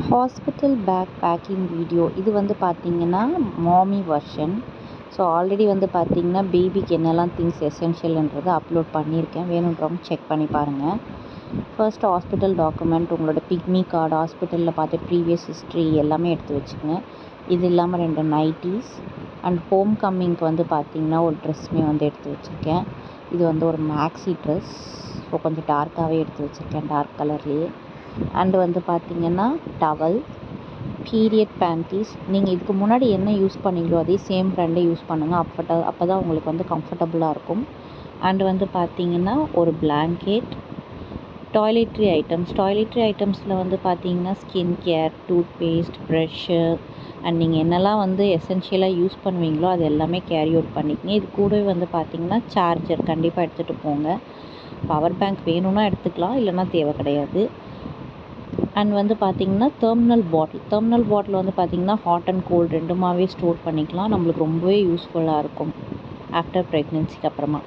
Hospital pack packing video இது வந்து பார்த்திங்கன்னா மாமி வெர்ஷன். ஸோ ஆல்ரெடி வந்து பார்த்திங்கன்னா பேபிக்கு என்னெல்லாம் திங்ஸ் எசென்ஷியல்ன்றதை அப்லோட் பண்ணியிருக்கேன். வேணுன்றவங்க செக் பண்ணி பாருங்கள். ஃபர்ஸ்ட் ஹாஸ்பிட்டல் டாக்குமெண்ட், உங்களோட பிக்மி கார்டு, ஹாஸ்பிட்டலில் பார்த்து ப்ரீவியஸ் ஹிஸ்ட்ரி எல்லாமே எடுத்து வச்சுக்கோங்க. இது இல்லாமல் 2 நைட்டீஸ் அண்ட் ஹோம் கம்மிங்க்கு வந்து பார்த்திங்கன்னா ஒரு ட்ரெஸ்ஸுமே வந்து எடுத்து வச்சுருக்கேன். இது வந்து ஒரு மேக்ஸி ட்ரெஸ். ஸோ கொஞ்சம் டார்க்காகவே எடுத்து வச்சுருக்கேன், டார்க் கலர்லேயே. அண்டு வந்து பார்த்திங்கன்னா டவல், பீரியட் பேண்டீஸ். நீங்கள் இதுக்கு முன்னாடி என்ன யூஸ் பண்ணீங்களோ அதே சேம் ப்ராண்டே யூஸ் பண்ணுங்கள். அப்போ தான் உங்களுக்கு வந்து கம்ஃபர்டபுளாக இருக்கும். அண்டு வந்து பார்த்திங்கன்னா ஒரு பிளாங்கெட், டாய்லெட்ரி ஐட்டம்ஸில் வந்து பார்த்திங்கன்னா skin care, toothpaste, brush and நீங்கள் என்னெல்லாம் வந்து எசென்ஷியலாக யூஸ் பண்ணுவீங்களோ அது எல்லாமே கேரி அவுட் பண்ணிக்கங்க. இது கூடவே வந்து பார்த்திங்கன்னா சார்ஜர் கண்டிப்பாக எடுத்துகிட்டு போங்க. பவர் பேங்க் வேணும்னா எடுத்துக்கலாம், இல்லைன்னா தேவை கிடையாது. அண்ட் வந்து பார்த்திங்கன்னா டெர்மினல் பாட்டில் வந்து பார்த்திங்கன்னா ஹாட் அண்ட் கோல்டு ரெண்டுமாவே ஸ்டோர் பண்ணிக்கலாம். நம்மளுக்கு ரொம்பவே யூஸ்ஃபுல்லாக இருக்கும் ஆஃப்டர் ப்ரெக்னென்சிக்கு அப்புறமா.